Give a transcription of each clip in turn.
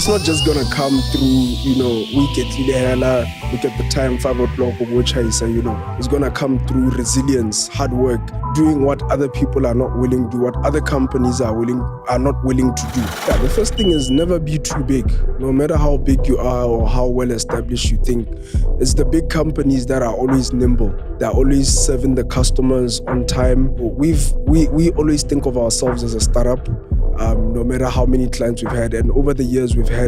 it's not just gonna come through, we get look at the time, 5 o'clock, it's gonna come through resilience, hard work, doing what other people are not willing to do, what other companies are not willing to do. Yeah, the first thing is never be too big. No matter how big you are or how well established you think, it's the big companies that are always nimble. They're always serving the customers on time. We always think of ourselves as a startup, no matter how many clients we've had. And over the years, we've had,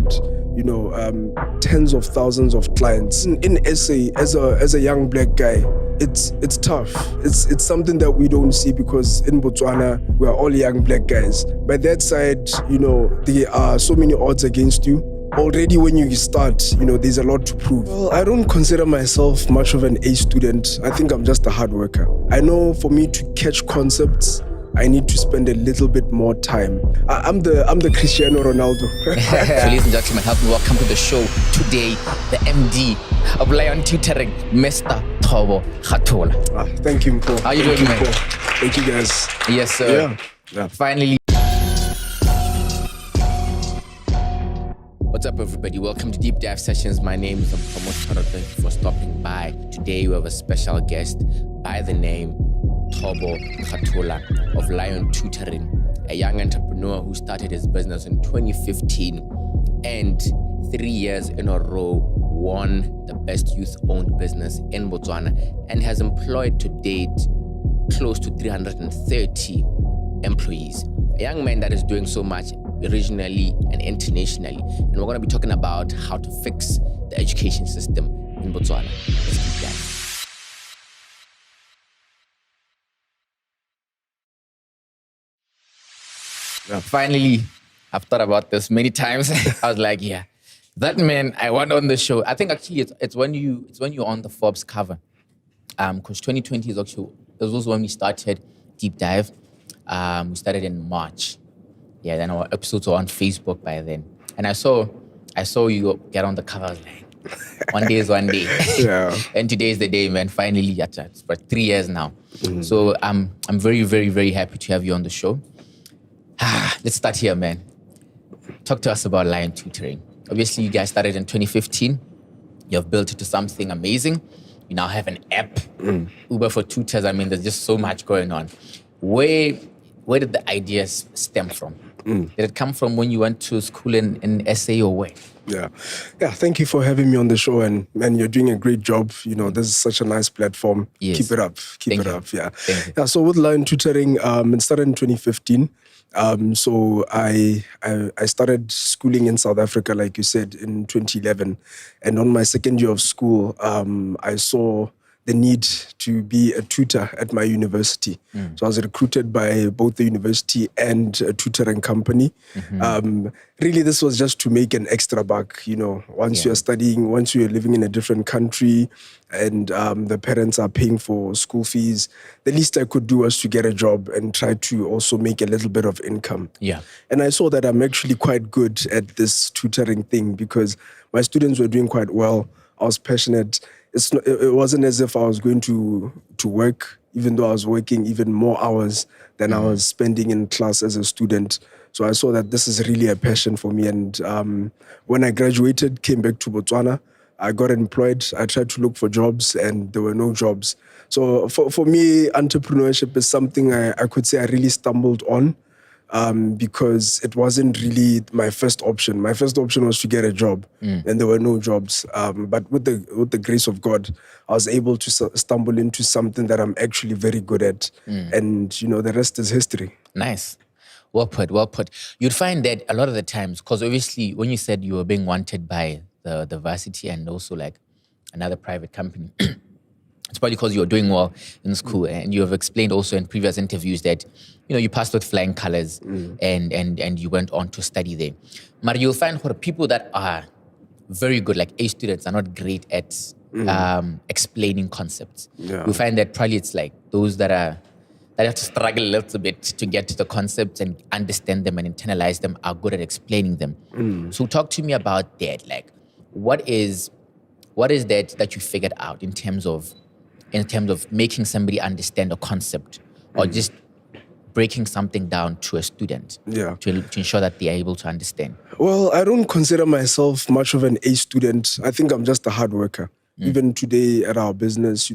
tens of thousands of clients. In SA, as a young black guy, it's tough. It's something that we don't see because in Botswana, we're all young black guys. By that side, there are so many odds against you. Already when you start, there's a lot to prove. Well, I don't consider myself much of an A student. I think I'm just a hard worker. I know for me to catch concepts, I need to spend a little bit more time. I'm the Cristiano Ronaldo. So ladies and gentlemen, help me welcome to the show today, the MD of Lion Tutoring, Mr. Thobo Khathola. Thank you, Mpo. How you doing, man? Thank you, guys. Yes, sir. Yeah. Finally. What's up, everybody? Welcome to Deep Dive Sessions. My name is Thobo. Thank you for stopping by. Today we have a special guest by the name Thobo Khathola of Lion Tutoring, a young entrepreneur who started his business in 2015 and 3 years in a row won the best youth-owned business in Botswana and has employed to date close to 330 employees. A young man that is doing so much regionally and internationally. And we're going to be talking about how to fix the education system in Botswana. Let's keep that. Yeah. Finally, I've thought about this many times. I was like, yeah, that man I want on the show. I think actually it's when you're on the Forbes cover. Because 2020 it was also when we started Deep Dive. We started in March. Yeah, then our episodes were on Facebook by then. And I saw you get on the cover. I was like, one day is one day. Yeah. And today is the day, man. Finally, it's for 3 years now. Mm-hmm. So I'm very, very, very happy to have you on the show. Let's start here, man. Talk to us about Lion Tutoring. Obviously, you guys started in 2015. You have built it to something amazing. You now have an app, Uber for tutors. I mean, there's just so much going on. Where did the ideas stem from? Did it come from when you went to school in SA or where? Yeah. Thank you for having me on the show, and you're doing a great job. This is such a nice platform. Yes. Keep it up. Keep it up. Yeah. Yeah. So with Lion Tutoring, it started in 2015. So I started schooling in South Africa, like you said, in 2011, and on my second year of school, I saw the need to be a tutor at my university. So I was recruited by both the university and a tutoring company. Really, this was just to make an extra buck. Once you're studying, once you're living in a different country and the parents are paying for school fees, the least I could do was to get a job and try to also make a little bit of income. Yeah. And I saw that I'm actually quite good at this tutoring thing because my students were doing quite well. I was passionate. It wasn't as if I was going to work, even though I was working even more hours than I was spending in class as a student. So I saw that this is really a passion for me. And when I graduated, came back to Botswana, I got employed. I tried to look for jobs and there were no jobs. So for me, entrepreneurship is something I could say I really stumbled on. Because it wasn't really my first option. My first option was to get a job, and there were no jobs. But with the grace of God, I was able to stumble into something that I'm actually very good at, and the rest is history. Nice, well put. You'd find that a lot of the times, because obviously when you said you were being wanted by the varsity and also like another private company. It's probably because you're doing well in school, and you have explained also in previous interviews that you passed with flying colors and you went on to study there. But you'll find for people that are very good, like A students, are not great at explaining concepts. Yeah. You'll find that probably it's like those that have to struggle a little bit to get to the concepts and understand them and internalize them are good at explaining them. So talk to me about that. Like, what is that you figured out in terms of making somebody understand a concept or just breaking something down to a student to ensure that they're able to understand? Well, I don't consider myself much of an A student. I think I'm just a hard worker. Even today at our business,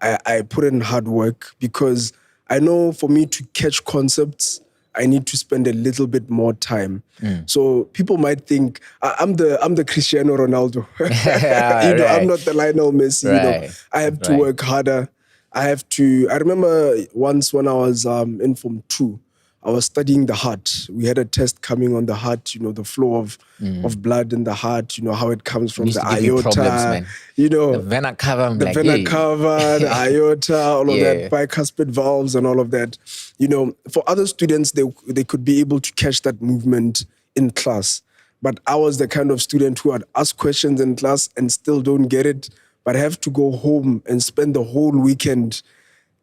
I put in hard work because I know for me to catch concepts, I need to spend a little bit more time. So people might think I'm the Cristiano Ronaldo. I'm not the Lionel Messi. I have to work harder. I remember once when I was in Form 2, I was studying the heart. We had a test coming on the heart, the flow of blood in the heart, how it comes from the aorta, the vena cava, the aorta, all of that, bicuspid valves and all of that. For other students, they could be able to catch that movement in class. But I was the kind of student who would ask questions in class and still don't get it, but have to go home and spend the whole weekend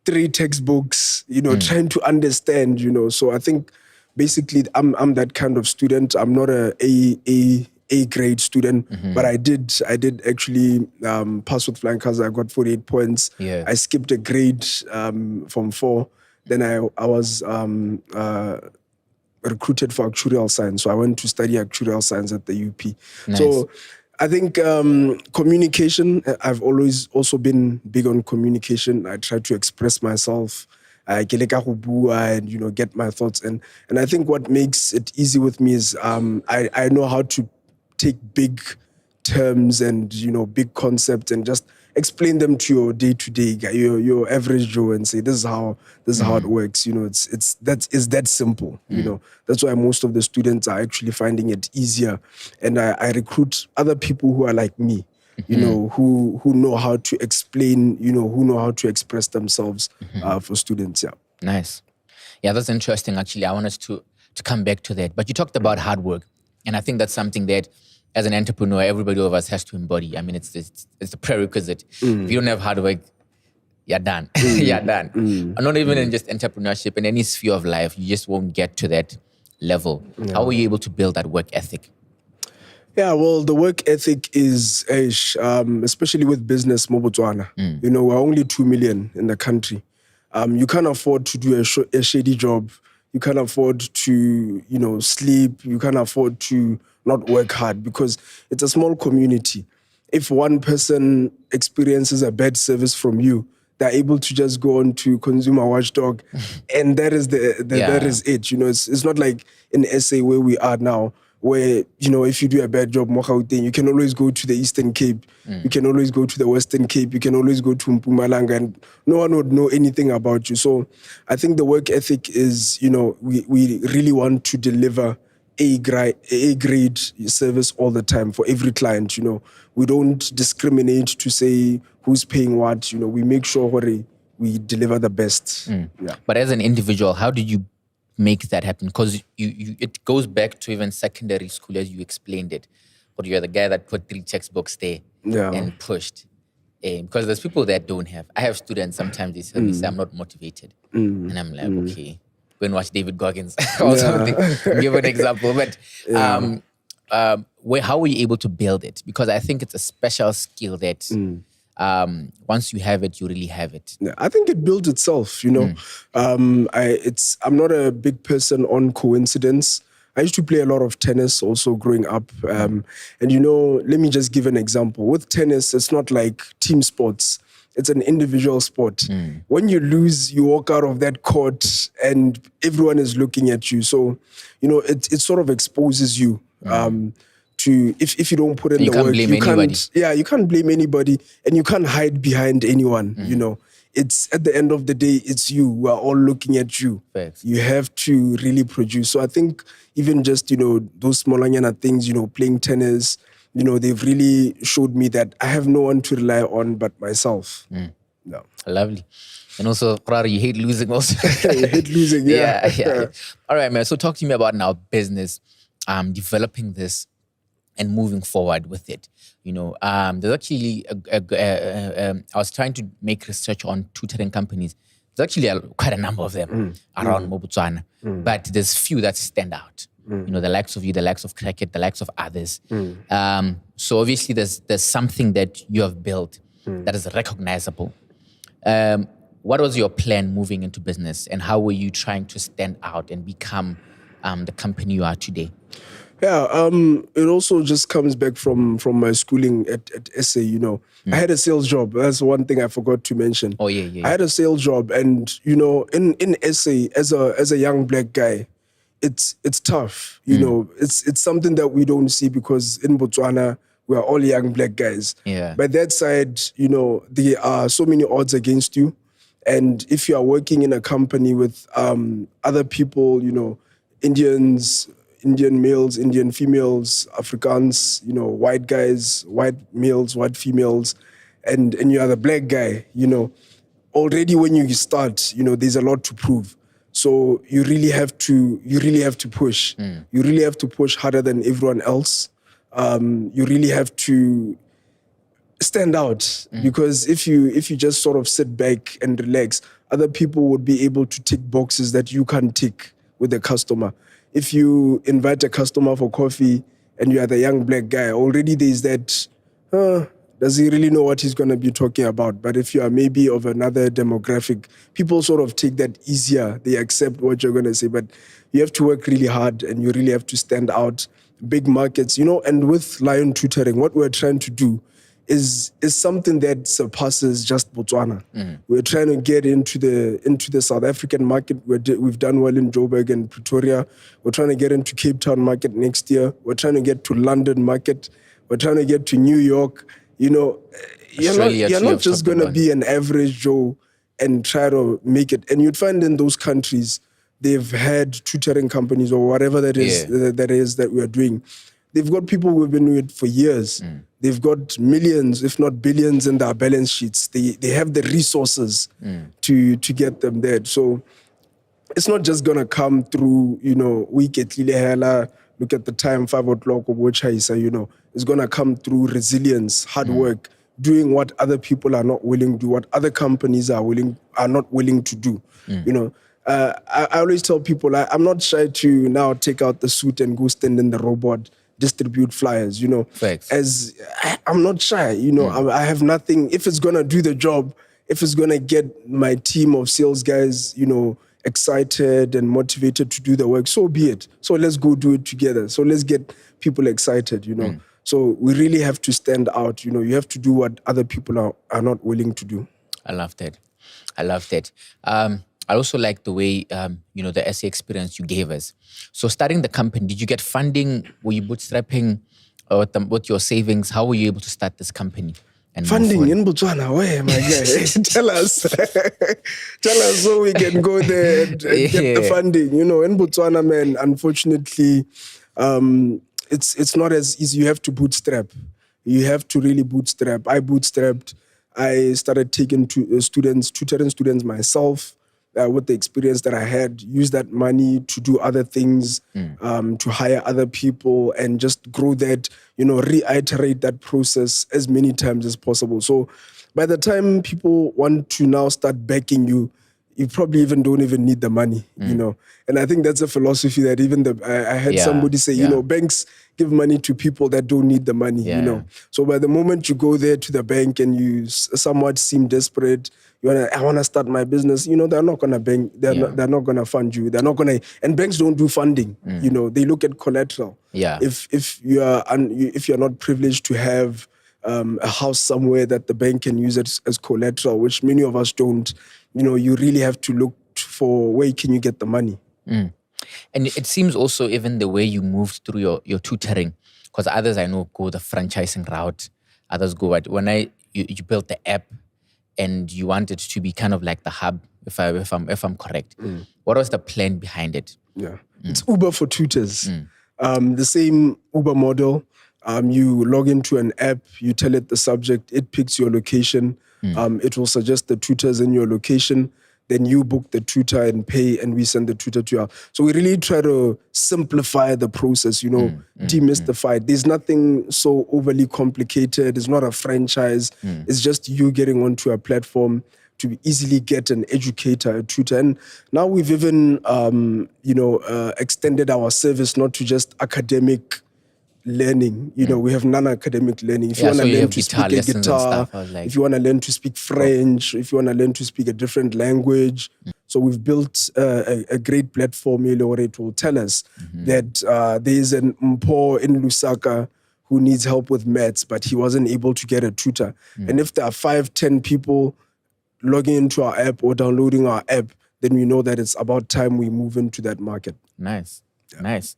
3 textbooks, trying to understand, So I think basically I'm that kind of student. I'm not a grade student, but I did actually pass with flying colors. I got 48 points. I skipped a grade from 4. Then I was recruited for actuarial science. So I went to study actuarial science at the UP. Nice. So I think communication, I've always also been big on communication. I try to express myself, and, get my thoughts in. And I think what makes it easy with me is I know how to take big terms and, big concepts and just explain them to your day-to-day guy, your average Joe, and say, this is how it works. It's that simple. That's why most of the students are actually finding it easier. And I recruit other people who are like me, who know how to explain, who know how to express themselves for students. Yeah. Nice. Yeah, that's interesting. Actually, I want us to come back to that. But you talked about hard work, and I think that's something that, as an entrepreneur, everybody of us has to embody. I mean, it's a prerequisite. If you don't have hard work, you're done. You're done. And not even in just entrepreneurship, in any sphere of life, you just won't get to that level. How were you able to build that work ethic? Yeah, well, the work ethic is, especially with business, Botswana. We're only 2 million in the country. You can't afford to do a shady job. You can't afford to, sleep. You can't afford to not work hard because it's a small community. If one person experiences a bad service from you, they're able to just go on to Consumer Watchdog, and that is that is it. It's not like in SA where we are now, where if you do a bad job, you can always go to the Eastern Cape, you can always go to the Western Cape, you can always go to Mpumalanga, and no one would know anything about you. So I think the work ethic is, we really want to deliver A grade service all the time for every client. We don't discriminate to say who's paying what. We make sure we deliver the best. Yeah. But as an individual, how did you make that happen? Because it goes back to even secondary school as you explained it. But you're the guy that put 3 textbooks there and pushed. Because there's people that don't have. I have students, sometimes they tell me, say, I'm not motivated. And I'm like, okay, go and watch David Goggins or something. Give an example. But how were you able to build it? Because I think it's a special skill that once you have it, you really have it. Yeah, I think it builds itself, I'm not a big person on coincidence. I used to play a lot of tennis also growing up. And let me just give an example. With tennis, it's not like team sports. It's an individual sport. When you lose, you walk out of that court and everyone is looking at you. So, it sort of exposes you to, if you don't put in the work, you can't blame anybody and you can't hide behind anyone, It's at the end of the day, it's you. We're all looking at you. Thanks. You have to really produce. So I think even just, those smallanyana things, playing tennis, they've really showed me that I have no one to rely on but myself. No. Lovely. And also, you hate losing also. You hate losing, yeah. Yeah. All right, man. So talk to me about now business, developing this and moving forward with it. There's actually, I was trying to make research on tutoring companies. There's actually quite a number of them around Botswana, but there's few that stand out. The likes of you, the likes of Cricket, the likes of others. So obviously there's something that you have built that is recognizable. what was your plan moving into business, and how were you trying to stand out and become the company you are today? Yeah, it also just comes back from my schooling at SA, you know. I had a sales job. That's one thing I forgot to mention. Oh, yeah. I had a sales job, and you know, in SA, as a young black guy, it's tough. You know, it's something that we don't see because in Botswana we are all young black guys. Yeah. But that side, you know, there are so many odds against you, and if you are working in a company with other people, you know, Indians, Indian males, Indian females, Africans, you know, white guys, white males, white females, and you are the black guy, you know, already when you start, you know, there's a lot to prove. So you really have to push. You really have to push harder than everyone else. You really have to stand out, because if you just sort of sit back and relax, other people would be able to tick boxes that you can't tick with the customer. If you invite a customer for coffee and you are the young black guy, already there's that, does he really know what he's going to be talking about? But if you are maybe of another demographic, people sort of take that easier. They accept what you're going to say, but you have to work really hard and you really have to stand out. Big markets, you know, and with Lion Tutoring, what we're trying to do is something that surpasses just Botswana. We're trying to get into the South African market. We've done well in Joburg and Pretoria. We're trying to get into Cape Town market next year. We're trying to get to London market. We're trying to get to New York. You know, you're not just going to be an average Joe and try to make it. And you'd find in those countries, they've had tutoring companies or whatever that is that we are doing. They've got people who've been doing it for years. They've got millions, if not billions, in their balance sheets. They have the resources to get them there. So it's not just gonna come through, you know, we get hela, look at the time, 5 o'clock, you know. It's gonna come through resilience, hard work, doing what other people are not willing to do, what other companies are not willing to do. You know, I always tell people I'm not shy to now take out the suit and go stand in the robot, distribute flyers, you know. Facts. As I'm not shy, you know, I have nothing. If it's gonna do the job, if it's gonna get my team of sales guys, you know, excited and motivated to do the work, so be it. So let's go do it together. So let's get people excited, you know. So we really have to stand out, you know. You have to do what other people are not willing to do. I love that. I also like the way, you know, the SA experience you gave us. So starting the company, did you get funding? Were you bootstrapping with your savings? How were you able to start this company? And funding in Botswana, where my guy? Tell us so we can go there and get the funding. You know, in Botswana, man, unfortunately, it's not as easy. You have to bootstrap. You have to really bootstrap. I bootstrapped. I started taking tutoring students myself. With the experience that I had, use that money to do other things, to hire other people and just grow that, you know, reiterate that process as many times as possible. So by the time people want to now start backing you, you probably don't even need the money, you know. And I think that's a philosophy that even I had somebody say, you know, banks give money to people that don't need the money, you know. So by the moment you go there to the bank and you somewhat seem desperate, I want to start my business, you know, they're not going to bank, they're not going to fund you. They're not going to, and banks don't do funding, you know, they look at collateral. If you're not privileged to have a house somewhere that the bank can use it as collateral, which many of us don't, you know, you really have to look for where can you get the money. And it seems also even the way you moved through your tutoring, because others I know go the franchising route, others go when you built the app and you wanted to be kind of like the hub, if I'm correct. What was the plan behind it? It's Uber for tutors. The same Uber model. You log into an app, you tell it the subject, it picks your location. It will suggest the tutors in your location. Then you book the tutor and pay, and we send the tutor to you. So we really try to simplify the process, you know, demystify it. There's nothing so overly complicated. It's not a franchise. It's just you getting onto a platform to easily get an educator, a tutor. And now we've even, extended our service not to just academic learning. We have non-academic learning. If you want to learn to speak a guitar, if you want to learn to speak French, if you want to learn to speak a different language. So we've built a great platform where it will tell us that there is an Mpo in Lusaka who needs help with maths, but he wasn't able to get a tutor. And if there are 5-10 people logging into our app or downloading our app, then we know that it's about time we move into that market. Nice. Because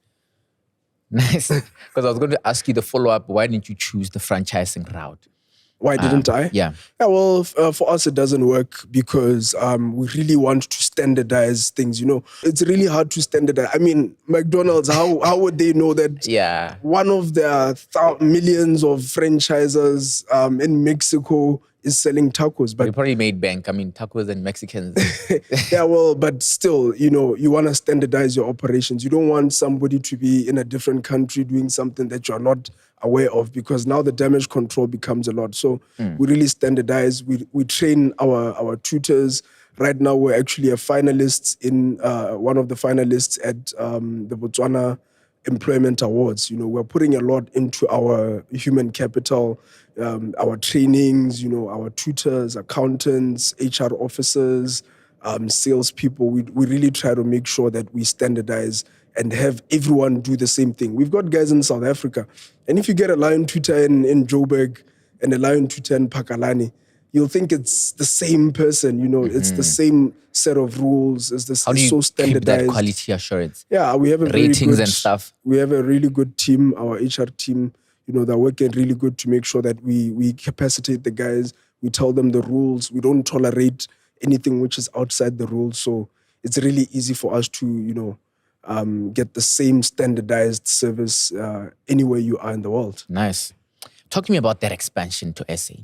I was going to ask you the follow-up, why didn't you choose the franchising route? Why didn't I? Yeah, well, for us, it doesn't work because we really want to standardize things. It's really hard to standardize. I mean, McDonald's, how would they know that one of their millions of franchisers in Mexico is selling tacos? But they probably made bank. I mean, tacos and Mexicans. Yeah, well, but still, you want to standardize your operations. You don't want somebody to be in a different country doing something that you're not aware of, because now the damage control becomes a lot. So we really standardize. We train our tutors. Right now, we're actually a finalist in one of the finalists at the Botswana Employment Awards. We're putting a lot into our human capital, our trainings, our tutors, accountants, HR officers, salespeople. We really try to make sure that we standardize and have everyone do the same thing. We've got guys in South Africa, and if you get a Lion tutor in Joburg and a Lion tutor in Pakalani, you'll think it's the same person. It's the same set of rules. How do you so standardized. Keep that quality assurance? Yeah, we have a ratings and stuff. We have a really good team. Our HR team, they're working really good to make sure that we capacitate the guys. We tell them the rules. We don't tolerate anything which is outside the rules. So it's really easy for us to, get the same standardized service anywhere you are in the world. Nice. Talk to me about that expansion to SA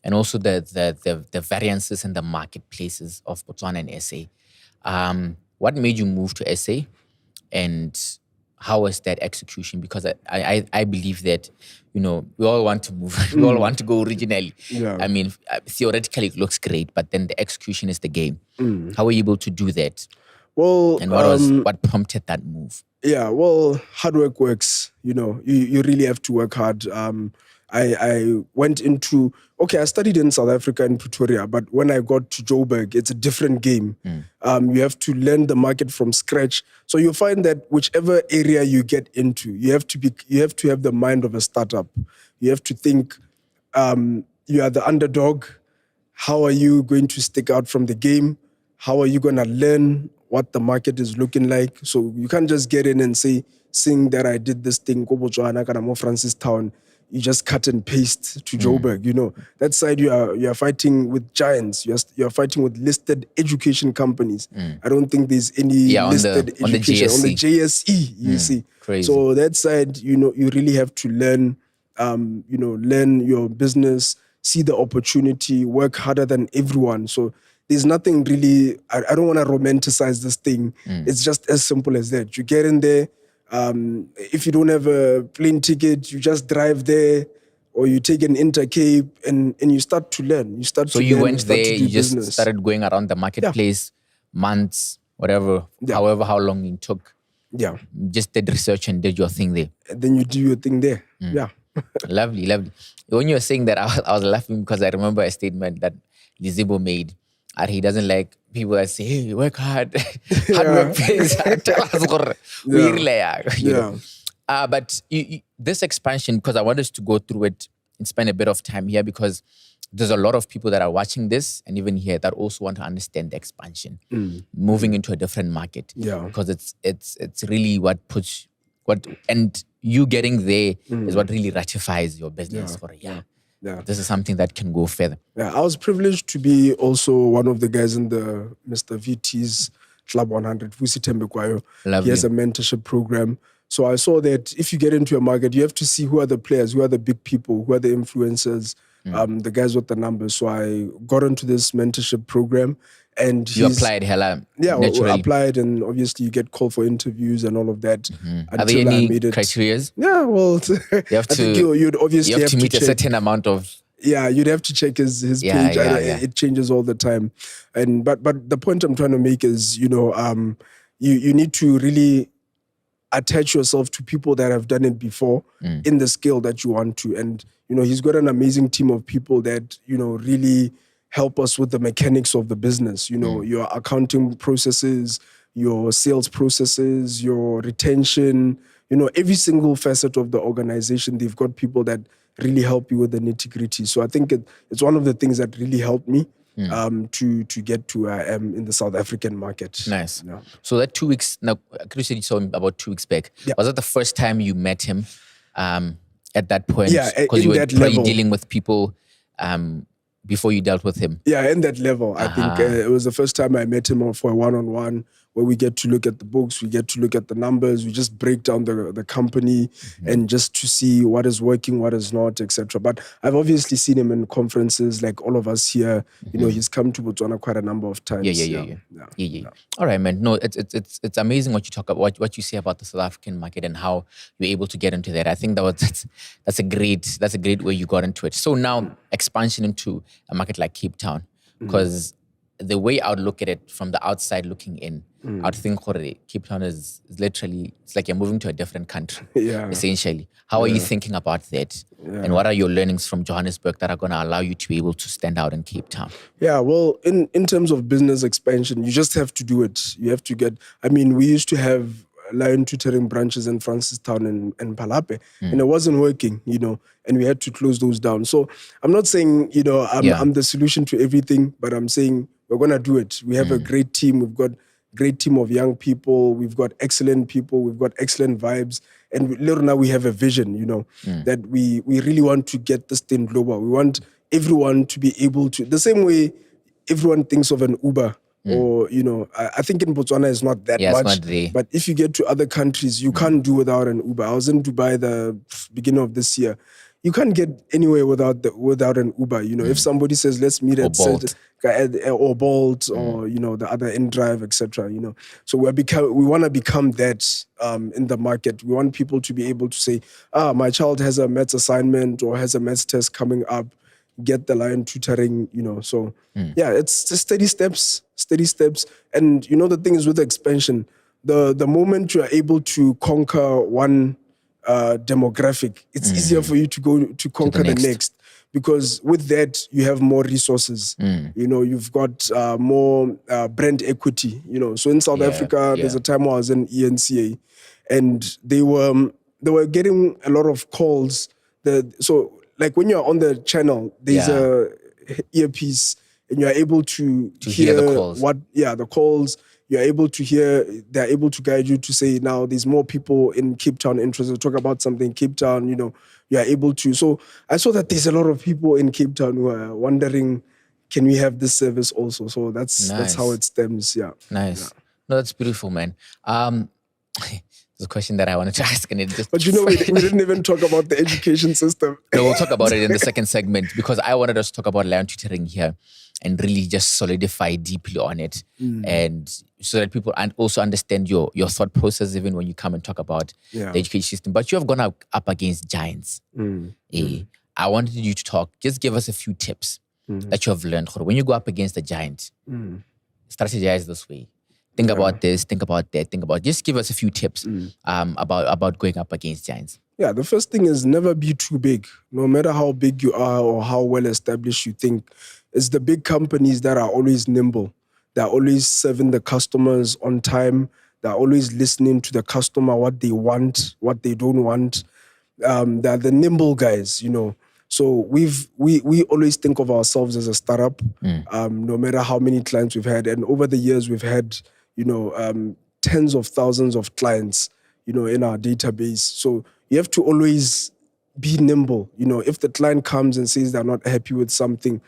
and also the variances in the marketplaces of Botswana and SA. What made you move to SA, and how was that execution? Because I believe that, we all want to move. We all want to go originally. Yeah. I mean, theoretically it looks great, but then the execution is the game. How were you able to do that? Well, and what prompted that move? Yeah, well, hard work works. You really have to work hard. I went into, I studied in South Africa in Pretoria, but when I got to Joburg, it's a different game. You have to learn the market from scratch. So you find that whichever area you get into, you have to have the mind of a startup. You have to think, you are the underdog. How are you going to stick out from the game? How are you going to learn what the market is looking like? So you can't just get in and sing that I did this thing, Ko Botswana, kana mo Francistown. You just cut and paste to Joburg. That side you are fighting with giants. You are fighting with listed education companies. I don't think there's any listed education on the JSE. You see, crazy. So that side, you really have to learn. Learn your business, see the opportunity, work harder than everyone. So there's nothing really. I don't want to romanticize this thing. It's just as simple as that. You get in there. If you don't have a plane ticket, you just drive there, or you take an Intercape and you start to learn. So you went there, you just started going around the marketplace, months, whatever, however how long it took. Yeah. Just did research and did your thing there. And then you do your thing there. Yeah. Lovely. When you were saying that, I was laughing because I remember a statement that Lizibo made. And he doesn't like people that say, hey, work hard. Hard work pays. But this expansion, because I want us to go through it and spend a bit of time here, because there's a lot of people that are watching this and even here that also want to understand the expansion, moving into a different market. Yeah. Because it's really and you getting there is what really ratifies your business for a year. Yeah. This is something that can go further. Yeah, I was privileged to be also one of the guys in the Mr. VT's Club 100, Vusi Thembekwayo. He has a mentorship program. So I saw that if you get into a market, you have to see who are the players, who are the big people, who are the influencers, the guys with the numbers. So I got into this mentorship program. And you applied, hella. Yeah, we applied, and obviously you get called for interviews and all of that. Are there any criteria? Yeah, well, you have to. You'd obviously have to meet a certain amount of. Yeah, you'd have to check his page. It changes all the time, but the point I'm trying to make is, you need to really attach yourself to people that have done it before in the scale that you want to. And, he's got an amazing team of people that, really help us with the mechanics of the business, your accounting processes, your sales processes, your retention, every single facet of the organization. They've got people that really help you with the nitty-gritty. So I think it's one of the things that really helped me to get to where I am in the South African market. Nice. Yeah. So that 2 weeks, now, Chris said you saw him about 2 weeks back. Yeah. Was that the first time you met him at that point? Yeah, because you were that probably level. dealing with people before you dealt with him. Yeah, in that level. I think it was the first time I met him for a one-on-one where we get to look at the books, we get to look at the numbers, we just break down the company and just to see what is working, what is not, etc. But I've obviously seen him in conferences like all of us here. He's come to Botswana quite a number of times. Yeah. All right, man. No, it's amazing what you talk about, what you say about the South African market and how you're able to get into that. I think that's a great way you got into it. So now expansion into a market like Cape Town, because the way I would look at it from the outside looking in, I'd think Cape Town is literally, it's like you're moving to a different country, essentially. How are you thinking about that? And what are your learnings from Johannesburg that are going to allow you to be able to stand out in Cape Town? Yeah, well, in terms of business expansion, you just have to do it. You have to we used to have Lion Tutoring branches in Francistown and Palape, and it wasn't working, and we had to close those down. So I'm not saying, I'm the solution to everything, but I'm saying we're going to do it. We have a great team. We've got a great team of young people. We've got excellent people. We've got excellent vibes. And little now we have a vision, that we really want to get this thing global. We want everyone to be able to, the same way everyone thinks of an Uber, or, I think in Botswana it's not that much. But if you get to other countries, you can't do without an Uber. I was in Dubai the beginning of this year. You can't get anywhere without an Uber. If somebody says, let's meet at Bolt, or Bolt, or, the other InDrive, etc. So we want to become that in the market. We want people to be able to say, my child has a maths assignment or has a maths test coming up, get the Lion Tutoring, So it's just steady steps. And the thing is with expansion, the moment you are able to conquer one demographic, it's easier for you to go to conquer the next, because with that you have more resources. You've got more brand equity. So in South Africa, there's a time where I was in ENCA, and they were getting a lot of calls. So like when you're on the channel, there's a earpiece, and you're able to hear the calls. The calls. You're able to hear, they're able to guide you to say, now there's more people in Cape Town interested to talk about something in Cape Town, you're able to. So I saw that there's a lot of people in Cape Town who are wondering, can we have this service also? So that's how it stems, Nice. Yeah. No, that's beautiful, man. There's a question that I wanted to ask, and it just... But we didn't even talk about the education system. No, we'll talk about it in the second segment, because I wanted us to talk about Lion Tutoring here and really just solidify deeply on it, and so that people also understand your thought process even when you come and talk about the education system. But you have gone up against giants. I wanted you to just give us a few tips that you have learned. When you go up against a giant, strategize this way. Think about this, think about that, just give us a few tips about going up against giants. Yeah, the first thing is never be too big. No matter how big you are or how well established you think, it's the big companies that are always nimble. They're always serving the customers on time. They're always listening to the customer, what they want, what they don't want. They're the nimble guys, So we always think of ourselves as a startup, no matter how many clients we've had. And over the years, we've had, tens of thousands of clients, in our database. So you have to always be nimble. If the client comes and says they're not happy with something,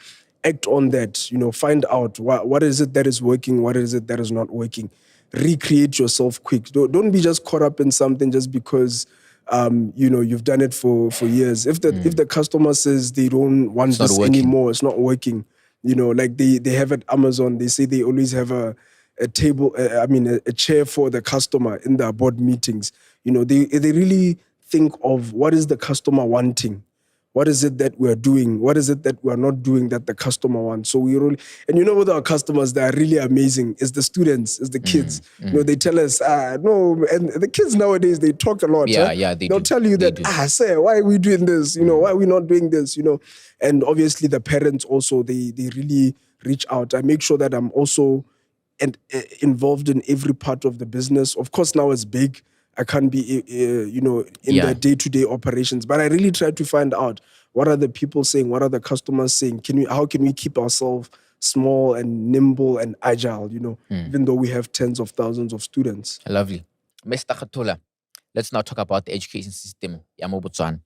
act on that. Find out what is it that is working, what is it that is not working. Recreate yourself quick. Don't be just caught up in something just because you've done it for years. If the customer says they don't want this anymore, it's not working. Like they have at Amazon, they say they always have a table, a chair for the customer in their board meetings. They really think of what is the customer wanting. What is it that we're doing? What is it that we're not doing that the customer wants? So we really, and with our customers, they are really amazing. It's the students, it's the kids. They tell us, no, and the kids nowadays, they talk a lot. They'll tell you that, sir, why are we doing this? Why are we not doing this? And obviously the parents also, they really reach out. I make sure that I'm also involved in every part of the business. Of course, now it's big. I can't be, in the day-to-day operations, but I really try to find out what are the people saying, what are the customers saying. How can we keep ourselves small and nimble and agile? Even though we have tens of thousands of students. Lovely, Mr. Khathola. Let's now talk about the education system. Botswana.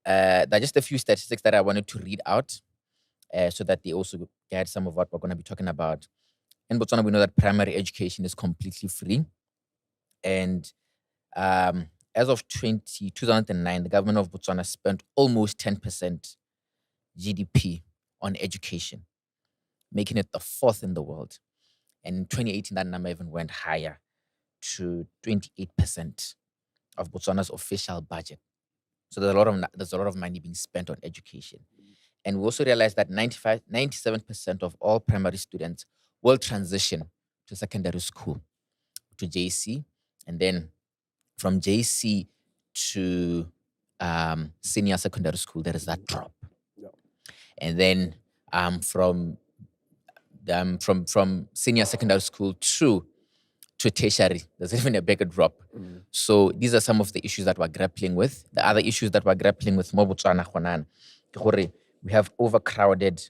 There are just a few statistics that I wanted to read out, so that they also get some of what we're going to be talking about. In Botswana, we know that primary education is completely free. And as of 2009, the government of Botswana spent almost 10% GDP on education, making it the fourth in the world. And in 2018, that number even went higher to 28% of Botswana's official budget. So there's a lot of money being spent on education. And we also realized that 97% of all primary students will transition to secondary school, to JC, and then from JC to senior secondary school, there is that drop. Yeah. And then from senior secondary school to tertiary, there's even a bigger drop. So these are some of the issues that we're grappling with. The other issues that we're grappling with, mo Botswana khonan, we have overcrowded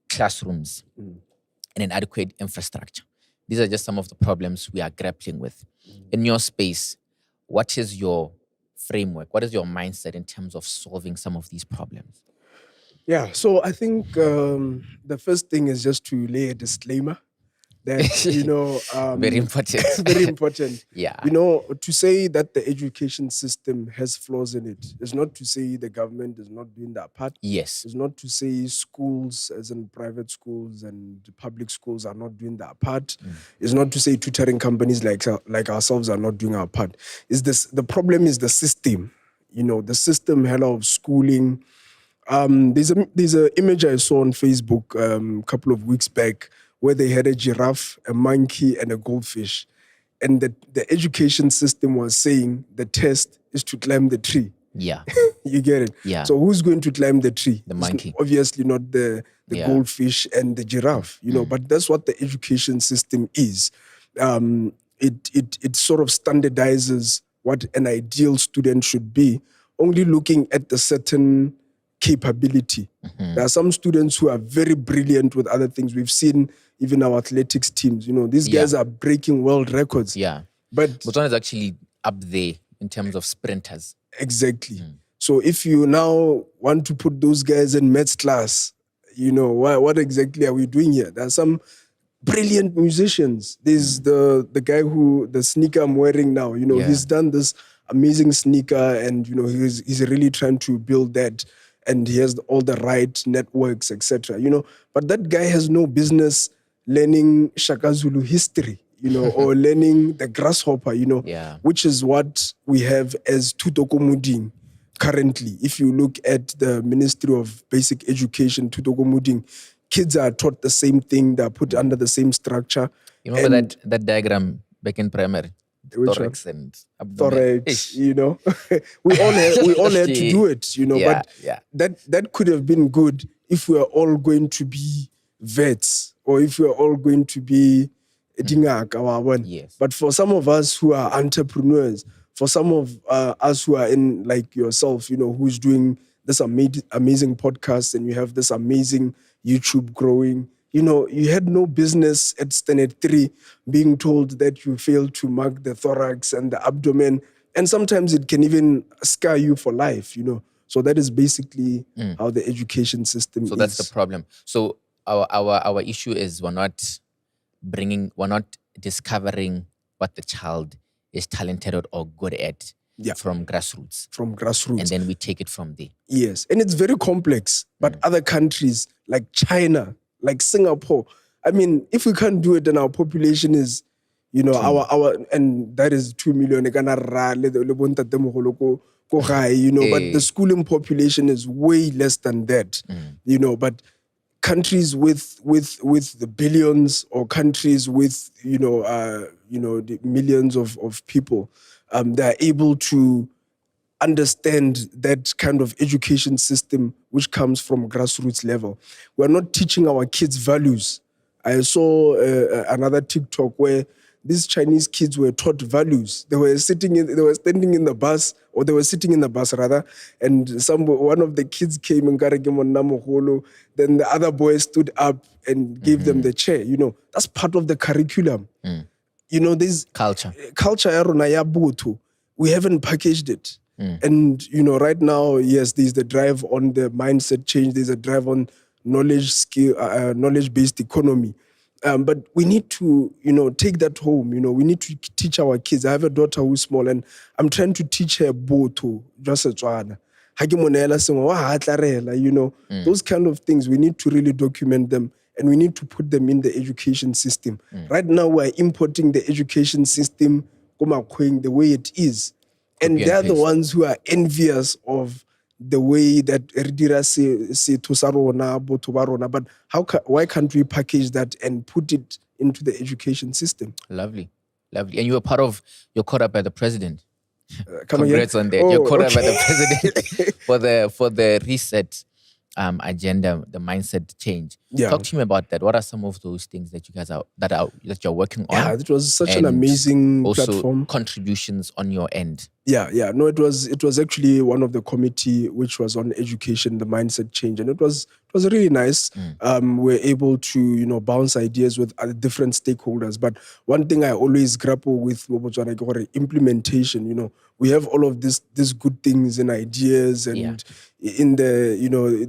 classrooms and inadequate infrastructure. These are just some of the problems we are grappling with. In your space, what is your framework? What is your mindset in terms of solving some of these problems? Yeah, so I think the first thing is just to lay a disclaimer that, very important. very important. Yeah. To say that the education system has flaws in it is not to say the government is not doing that part. Yes. It's not to say schools, as in private schools and public schools, are not doing that part. It's not to say tutoring companies like ourselves are not doing our part. The problem is the system. The system, of schooling. There's an image I saw on Facebook a couple of weeks back where they had a giraffe, a monkey, and a goldfish. And the education system was saying the test is to climb the tree. Yeah. You get it? Yeah. So who's going to climb the tree? The monkey. It's obviously not the goldfish and the giraffe, but that's what the education system is. It sort of standardizes what an ideal student should be, only looking at the certain capability. There are some students who are very brilliant with other things. We've seen even our athletics teams, these guys are breaking world records. Yeah. But Botswana is actually up there in terms of sprinters. Exactly. So if you now want to put those guys in maths class, what exactly are we doing here? There are some brilliant musicians. There's the guy the sneaker I'm wearing now, he's done this amazing sneaker and, he's really trying to build that. And he has all the right networks, etc. But that guy has no business learning Shaka Zulu history, or learning the grasshopper, which is what we have as Tutokomuding currently. If you look at the Ministry of Basic Education, Tutokomuding, kids are taught the same thing. They're put under the same structure. You remember that diagram back in primary? Thorax and abdomen. Thorax, we all had to do it, but that could have been good if we are all going to be vets or if we are all going to be Yes. But for some of us who are entrepreneurs, for some of us who are in like yourself, who's doing this amazing podcast and you have this amazing YouTube growing, you had no business at standard 3 being told that you failed to mark the thorax and the abdomen. And sometimes it can even scar you for life, So that is basically how the education system is. So that's the problem. So our issue is we're not discovering what the child is talented or good at from grassroots. From grassroots. And then we take it from there. Yes. And it's very complex. But other countries like China, like Singapore, I mean, if we can't do it, then our population is, our and that is 2 million. But the schooling population is way less than that, but countries with the billions or countries with the millions of people, they're able to understand that kind of education system which comes from grassroots level. We're not teaching our kids values. I saw another TikTok where these Chinese kids were taught values. They were standing in the bus, or they were sitting in the bus rather, and one of the kids came and then the other boy stood up and gave them the chair. That's part of the curriculum. There's Culture. Ya rona ya botho. We haven't packaged it. And, right now, yes, there's the drive on the mindset change. There's a drive on knowledge-based economy. But we need to, take that home. We need to teach our kids. I have a daughter who's small, and I'm trying to teach her botho, just a tswana. Those kind of things, we need to really document them, and we need to put them in the education system. Right now, we're importing the education system the way it is. And they're the ones who are envious of the way that Erdira se Tosarona, Botobarona. But why can't we package that and put it into the education system? Lovely. And you're caught up by the president. Congrats on that. You're caught up by the president for the reset agenda, the mindset change. Yeah. Talk to me about that. What are some of those things that you guys that you're working on? Yeah, it was such an amazing platform. Contributions on your end. Yeah. No, it was actually one of the committee which was on education, the mindset change, and it was really nice. We're able to bounce ideas with different stakeholders. But one thing I always grapple with implementation. We have all of these good things and ideas, and in the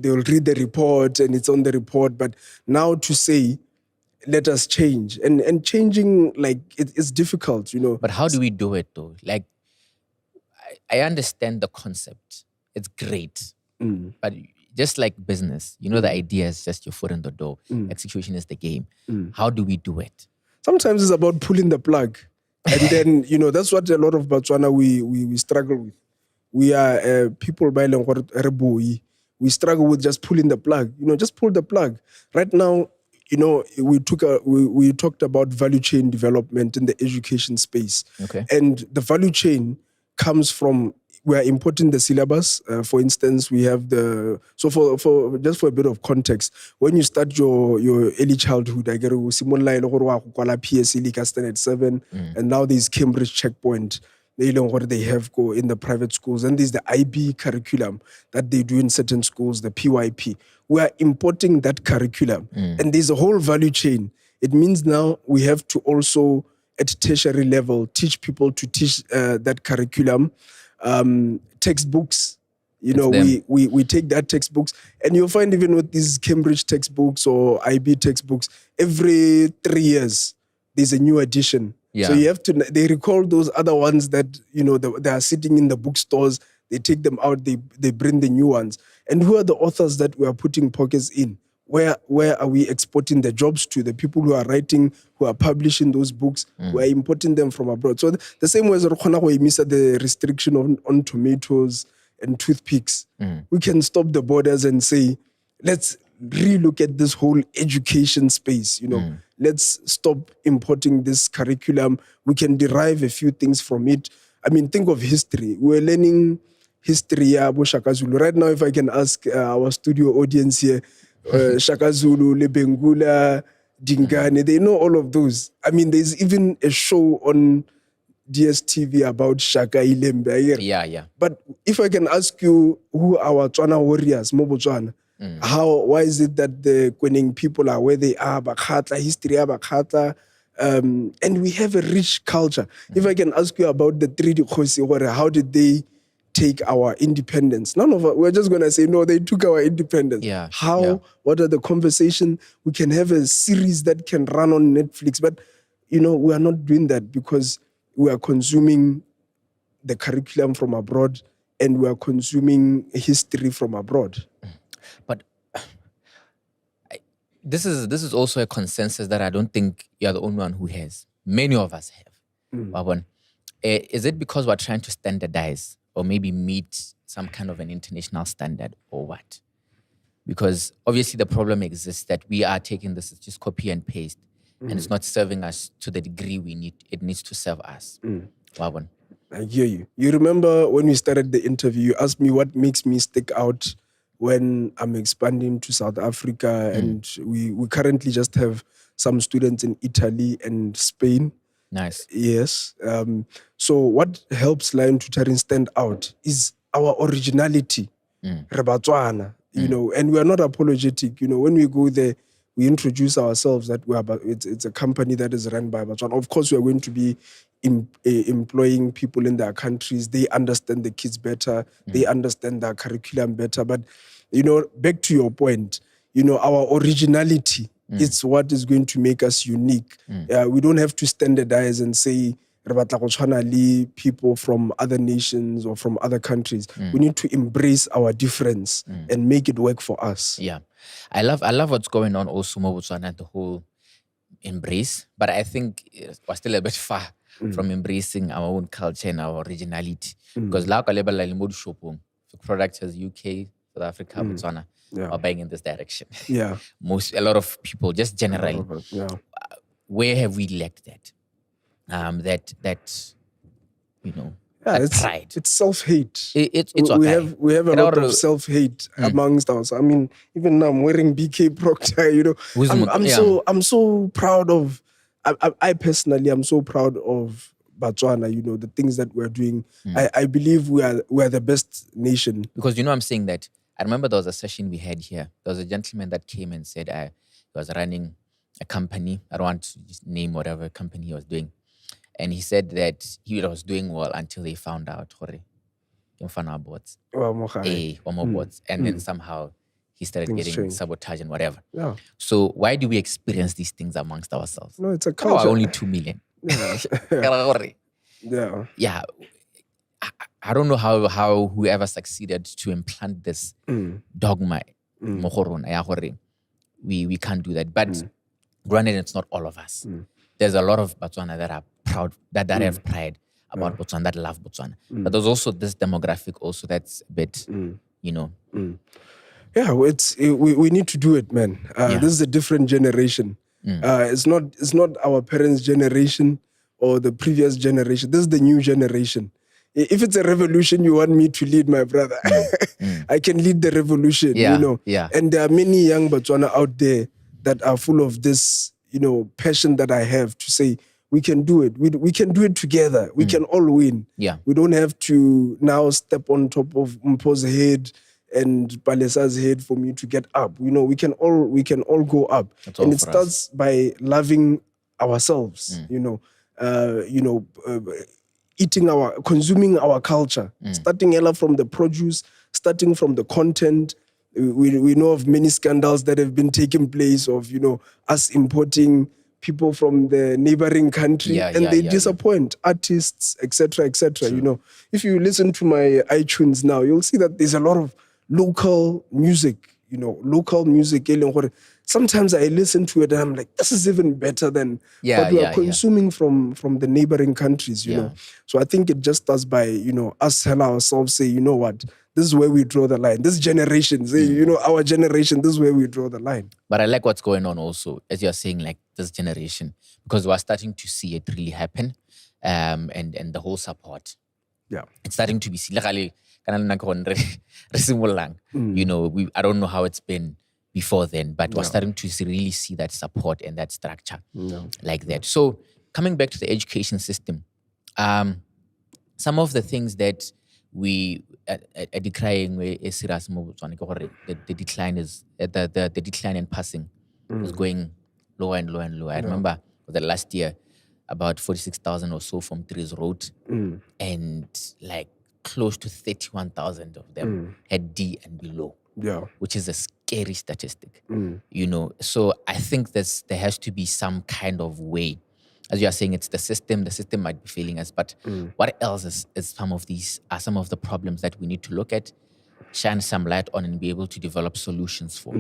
they'll read the report and it's on the report. But now to say, let us change, and changing it's difficult. But how do we do it though? Like, I understand the concept. It's great. But just like business, the idea is just your foot in the door. Execution is the game. How do we do it? Sometimes it's about pulling the plug. And then, that's what a lot of Botswana we struggle with. We are people by Reboyi. We struggle with just pulling the plug. Just pull the plug. Right now, we talked about value chain development in the education space. Okay. And the value chain comes from, we are importing the syllabus. For instance, we have for just for a bit of context, when you start your early childhood, I get PSC standard 7, and now there's Cambridge checkpoint. They know what they have in the private schools, and there's the IB curriculum that they do in certain schools, the PYP. We are importing that curriculum, and there's a whole value chain. It means now we have to also, at tertiary level, teach people to teach that curriculum. Textbooks, we take that textbooks, and you'll find even with these Cambridge textbooks or IB textbooks, every 3 years there's a new edition. Yeah. So you have to, they recall those other ones that they are sitting in the bookstores. They take them out, they bring the new ones. And who are the authors that we are putting pockets in? Where are we exporting the jobs to? The people who are writing, who are publishing those books, we are importing them from abroad. So the same way as we miss the restriction on tomatoes and toothpicks, we can stop the borders and say, let's relook at this whole education space. Let's stop importing this curriculum. We can derive a few things from it. I mean, think of history. We're learning history, Shaka Zulu. Right now, if I can ask our studio audience here, Shaka Zulu, Lebengula, Dingane, they know all of those. I mean, there's even a show on DSTV about Shaka Ilembe. Yeah. But if I can ask you, who are our Tswana warriors, Mobotswana? Why is it that the Kwening people are where they are, Bakhatla, history, Bakhatla, and we have a rich culture. If I can ask you about the 3D Khosi, how did they take our independence? None of us, we're just going to say, no, they took our independence. Yeah. How? Yeah. What are the conversations? We can have a series that can run on Netflix, but, we are not doing that because we are consuming the curriculum from abroad and we are consuming history from abroad. But this is also a consensus that I don't think you're the only one who has. Many of us have. Babon. Is it because we're trying to standardize or maybe meet some kind of an international standard or what? Because obviously the problem exists that we are taking this as just copy and paste, and it's not serving us to the degree we need. It needs to serve us. Wabon. I hear you. You remember when we started the interview, you asked me what makes me stick out when I'm expanding to South Africa, and we currently just have some students in Italy and Spain. Nice. Yes. So what helps Lion Tutoring stand out is our originality. Rebatswana, you know, and we are not apologetic. You know, when we go there, we introduce ourselves that it's a company that is run by Batswana. Of course, we are going to be employing people in their countries. They understand the kids better. They understand their curriculum better. But, you know, back to your point, you know, our originality, it's what is going to make us unique. We don't have to standardize and say, people from other nations or from other countries. We need to embrace our difference and make it work for us. Yeah. I love what's going on also more Botswana, the whole embrace. But I think we're still a bit far from embracing our own culture and our originality. Because like the product as UK, South Africa, Botswana are buying in this direction. Yeah. A lot of people, just generally. Where have we lacked that? That you know, that pride. It's self-hate. It's we have a lot of self-hate amongst us. I mean, even now I'm wearing BK Proctor. You know, I'm so proud of. I personally am so proud of Botswana. You know, the things that we're doing. I believe we are the best nation. Because you know, I'm saying that. I remember there was a session we had here. There was a gentleman that came and said he was running a company. I don't want to just name whatever company he was doing. And he said that he was doing well until they found out bots. Bots. And then somehow he started getting sabotage and whatever. Yeah. So why do we experience these things amongst ourselves? No, it's a culture. Only 2 million. Yeah. Yeah. I don't know how whoever succeeded to implant this dogma, we can't do that. But granted, it's not all of us. There's a lot of Botswana that are proud, that have pride about Botswana, that love Botswana. But there's also this demographic also that's a bit, you know. Yeah, we need to do it, man. This is a different generation. It's not our parents' generation or the previous generation. This is the new generation. If it's a revolution you want me to lead, my brother, I can lead the revolution, you know. Yeah. And there are many young Botswana out there that are full of this, you know, passion that I have to say, we can do it. We can do it together. We can all win. Yeah. We don't have to now step on top of Mpo's head and Palesa's head for me to get up. You know, we can all go up. And it starts by loving ourselves, consuming our culture, starting from the produce, starting from the content. We know of many scandals that have been taking place of, you know, us importing people from the neighboring country, and they disappoint artists, etc., etc. You know, if you listen to my iTunes now, you'll see that there's a lot of local music. You know, local music. Sometimes I listen to it and I'm like, this is even better than what we are consuming from the neighboring countries. You know, so I think it just starts by, you know, us tell ourselves, say, you know what, this is where we draw the line. This generation, say, you know, our generation, this is where we draw the line. But I like what's going on also, as you're saying, like this generation, because we're starting to see it really happen, and the whole support. Yeah, it's starting to be seen. You know, I don't know how it's been before then, but we're starting to really see that support and that structure like that. So coming back to the education system, some of the things that we are decrying the decline is the decline in passing is going lower and lower and lower. I remember the last year about 46,000 or so from Trees Road, and like close to 31,000 of them had D and below. Yeah, which is a scary statistic. You know, so I think there has to be some kind of way. As you are saying, it's the system. The system might be failing us, but what else is some of the problems that we need to look at, shine some light on, and be able to develop solutions for?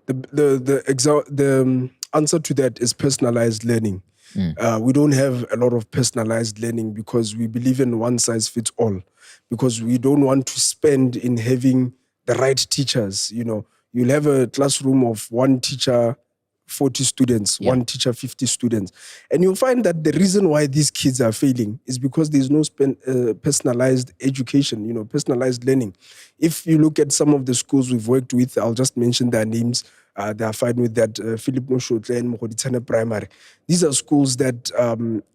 The answer to that is personalized learning. We don't have a lot of personalized learning because we believe in one size fits all, because we don't want to spend in having the right teachers. You'll have a classroom of one teacher, 40 students, one teacher, 50 students. And you'll find that the reason why these kids are failing is because there's no personalized education, personalized learning. If you look at some of the schools we've worked with, I'll just mention their names. They are fine with that. Philip Noshotle and Mogoditsane Primary. These are schools that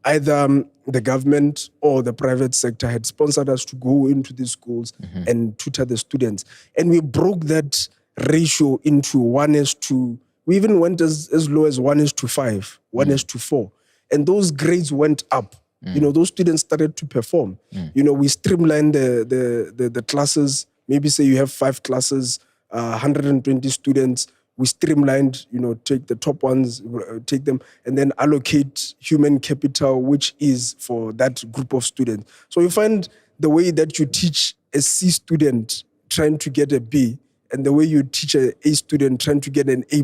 either the government or the private sector had sponsored us to go into these schools and tutor the students. And we broke that ratio into 1:2. We even went as low as 1:5, 1:4. And those grades went up. Those students started to perform. We streamlined the classes. Maybe say you have 5 classes, 120 students. We streamlined, take the top ones, take them, and then allocate human capital, which is for that group of students. So you find the way that you teach a C student trying to get a B, and the way you teach a student trying to get an A+,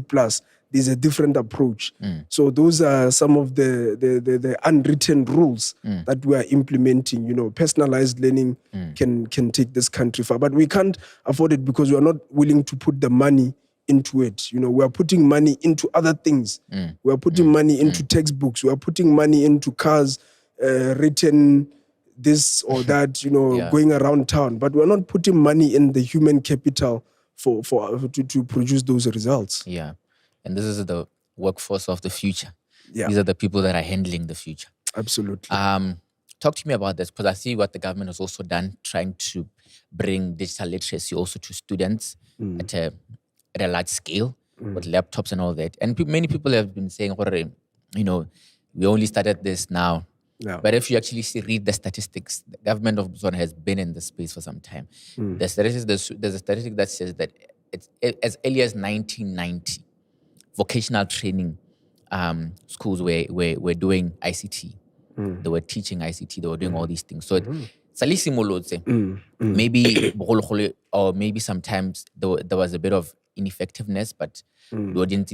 there's a different approach. So those are some of the unwritten rules that we are implementing. Personalized learning can take this country far, but we can't afford it because we are not willing to put the money into it. We are putting money into other things. We are putting money into textbooks. We are putting money into cars, written this or that, going around town. But we're not putting money in the human capital to produce those results. Yeah. And this is the workforce of the future. Yeah. These are the people that are handling the future. Absolutely. Talk to me about this, because I see what the government has also done, trying to bring digital literacy also to students at a large scale with laptops and all that. And many people have been saying, we only started this now. Yeah. But if you actually read the statistics, the government of Botswana has been in this space for some time. The statistics, there's a statistic that says that it's as early as 1990, vocational training schools were doing ICT. They were teaching ICT. They were doing all these things. So maybe or maybe sometimes there was a bit of ineffectiveness, but the audience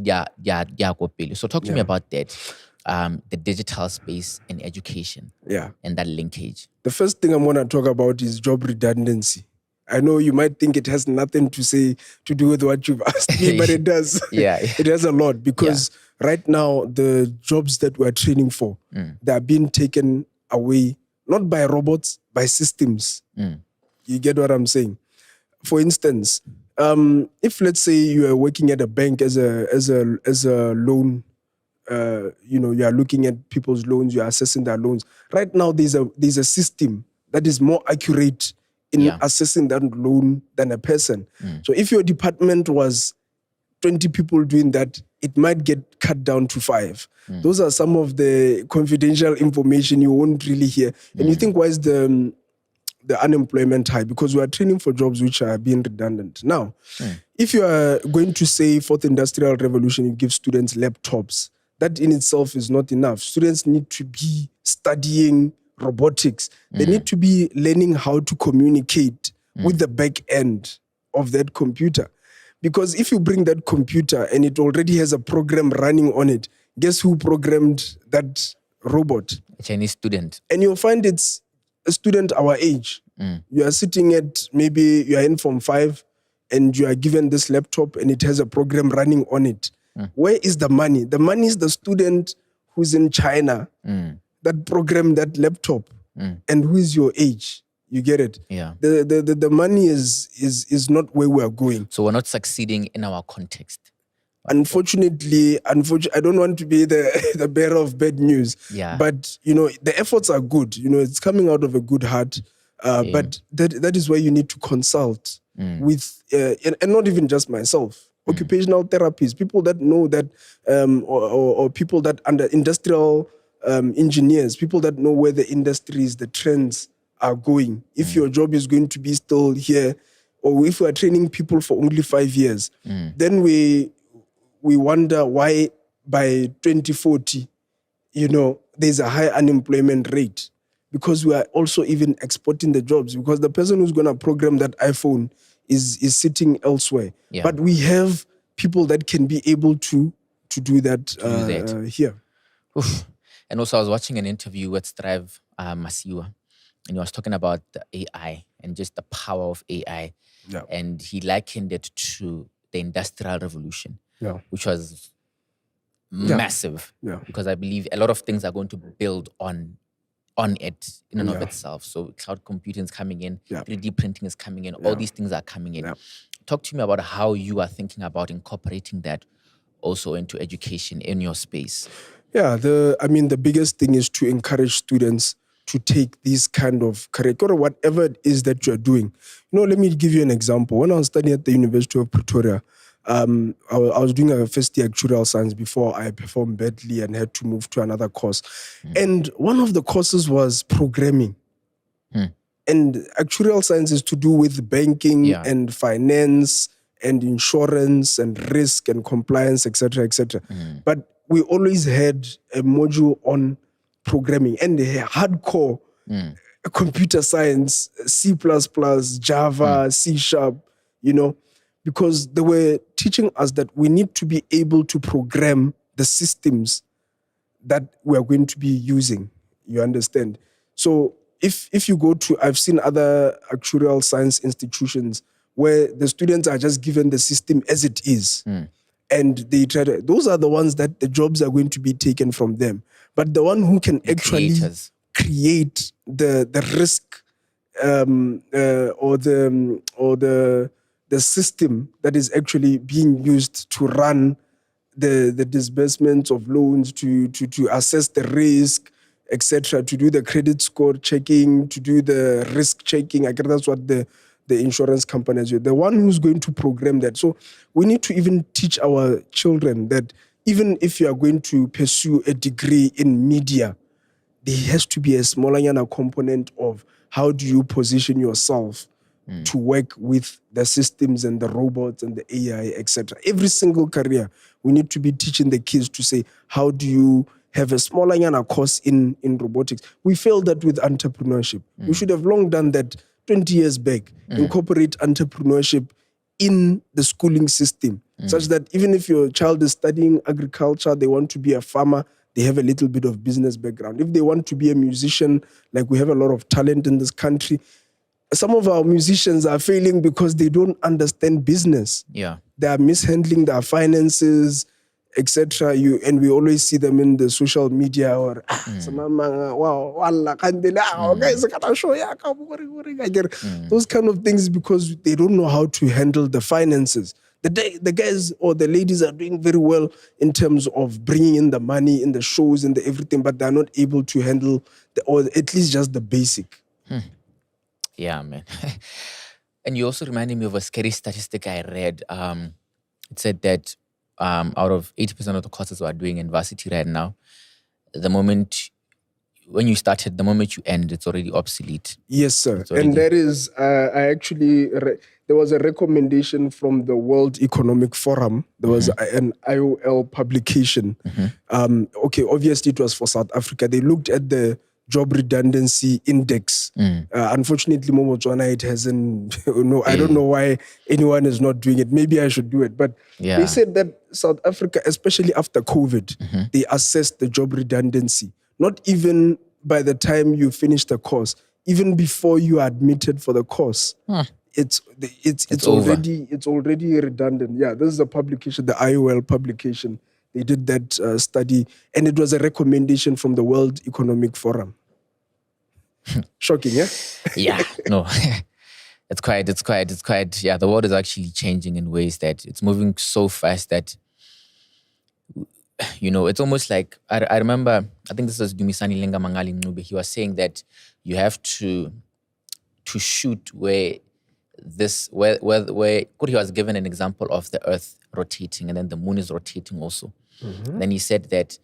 so talk to me about that, the digital space and education, and that linkage. The first thing I'm going to talk about is job redundancy. I know you might think it has nothing to do with what you've asked me, but it does. It has a lot, because right now the jobs that we're training for, they are being taken away, not by robots, by systems. You get what I'm saying? For instance, if let's say you are working at a bank as a loan, you are looking at people's loans, you are assessing their loans. Right now, there's a system that is more accurate in assessing that loan than a person. So if your department was 20 people doing that, it might get cut down to 5. Those are some of the confidential information you won't really hear. And you think, why is the unemployment high? Because we are training for jobs which are being redundant. Now, if you are going to say fourth industrial revolution, you give students laptops, that in itself is not enough. Students need to be studying robotics. They need to be learning how to communicate with the back end of that computer. Because if you bring that computer and it already has a program running on it, guess who programmed that robot? A Chinese student. And you'll find it's a student our age. You are sitting at, maybe you are in Form 5 and you are given this laptop and it has a program running on it. Where is the money? The money is the student who's in China that programmed that laptop and who is your age. You get it? Yeah. The money is not where we are going. So we're not succeeding in our context. Unfortunately, I don't want to be the bearer of bad news. Yeah. But, the efforts are good. It's coming out of a good heart. But that is where you need to consult with, and not even just myself, occupational therapists, people that know that, or people that under industrial engineers, people that know where the industries, the trends are going. If your job is going to be still here, or if we are training people for only 5 years, then we wonder why by 2040, there's a high unemployment rate, because we are also even exporting the jobs, because the person who's going to program that iPhone is sitting elsewhere. Yeah. But we have people that can be able to do that here. Oof. And also, I was watching an interview with Strive Masiwa, and he was talking about the AI and just the power of AI. Yeah. And he likened it to the Industrial Revolution, which was massive. Yeah. Because I believe a lot of things are going to build on it in and of itself. So cloud computing is coming in, 3D printing is coming in, all these things are coming in. Talk to me about how you are thinking about incorporating that also into education in your space. Yeah, the biggest thing is to encourage students to take these kind of curriculum, whatever it is that you're doing. Let me give you an example. When I was studying at the University of Pretoria, I was doing a first year actuarial science before I performed badly and had to move to another course. And one of the courses was programming. And actuarial science is to do with banking and finance and insurance and risk and compliance, etc., etc. But we always had a module on programming and hardcore computer science, C++, Java, C#, because they were teaching us that we need to be able to program the systems that we are going to be using. You understand? So if you go to, I've seen other actuarial science institutions where the students are just given the system as it is. And they try to, those are the ones that the jobs are going to be taken from them. But the one who can actually create the risk or the system that is actually being used to run the disbursements of loans, to assess the risk, etc., to do the credit score checking, to do the risk checking. I guess that's what the insurance companies do. The one who's going to program that. So we need to even teach our children that even if you are going to pursue a degree in media, there has to be a smaller component of how do you position yourself to work with the systems and the robots and the AI, etc. Every single career, we need to be teaching the kids to say, how do you have a smaller course in robotics? We failed that with entrepreneurship. We should have long done that 20 years back, incorporate entrepreneurship in the schooling system, such that even if your child is studying agriculture, they want to be a farmer, they have a little bit of business background. If they want to be a musician, like we have a lot of talent in this country, some of our musicians are failing because they don't understand business. Yeah. They are mishandling their finances, etc. And we always see them in the social media or those kind of things because they don't know how to handle the finances. The guys or the ladies are doing very well in terms of bringing in the money in the shows and the everything, but they're not able to handle or at least just the basic. Yeah, man. And you also reminded me of a scary statistic I read. It said that out of 80% of the courses we are doing in varsity right now, the moment when you started, the moment you end, it's already obsolete. Yes, sir. And that is, I actually, there was a recommendation from the World Economic Forum. There was an IOL publication. Okay, obviously it was for South Africa. They looked at the job redundancy index. Unfortunately, Momotswana, it hasn't, I don't know why anyone is not doing it. Maybe I should do it. But they said that South Africa, especially after COVID, they assessed the job redundancy. Not even by the time you finish the course, even before you are admitted for the course. It's already redundant. Yeah, this is a publication, the IOL publication. They did that study, and it was a recommendation from the World Economic Forum. Shocking, yeah? Yeah, no. It's quite, yeah, the world is actually changing in ways that it's moving so fast that, it's almost like, I remember, I think this was Dumisani Lenga Mangali Mnube, he was saying that you have to shoot where he was given an example of the earth rotating and then the moon is rotating also. Then he said that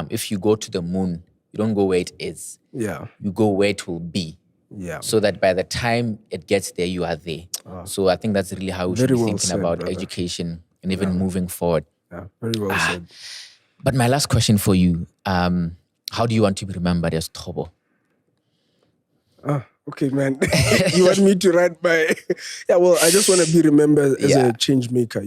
if you go to the moon, you don't go where it is. Yeah. You go where it will be. Yeah. So that by the time it gets there, you are there. So I think that's really how we should be thinking about education and even moving forward. Yeah, very well said. But my last question for you, how do you want to be remembered as Thobo? Okay, man. You want me to write my... Yeah, well, I just want to be remembered as a change maker,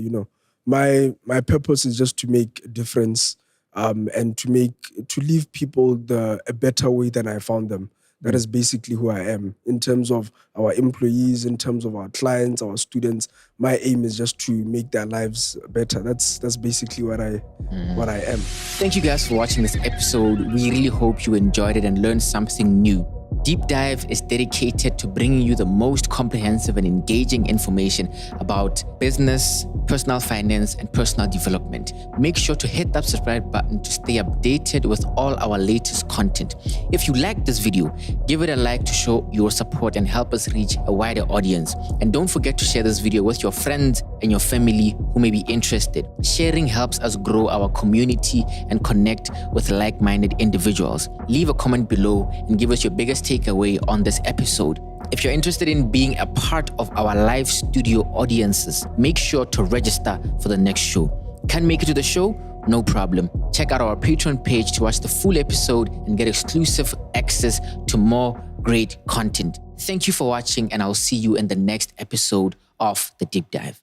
My purpose is just to make a difference and to leave people a better way than I found them. That is basically who I am. In terms of our employees, in terms of our clients, our students, my aim is just to make their lives better. That's basically what I am. Thank you guys for watching this episode. We really hope you enjoyed it and learned something new. Deep Dive is dedicated to bringing you the most comprehensive and engaging information about business, personal finance, and personal development. Make sure to hit that subscribe button to stay updated with all our latest content. If you like this video, give it a like to show your support and help us reach a wider audience. And don't forget to share this video with your friends and your family who may be interested. Sharing helps us grow our community and connect with like-minded individuals. Leave a comment below and give us your biggest takeaway on this episode. If you're interested in being a part of our live studio audiences, make sure to register for the next show. Can't make it to the show? No problem. Check out our Patreon page to watch the full episode and get exclusive access to more great content. Thank you for watching, and I'll see you in the next episode of The Deep Dive.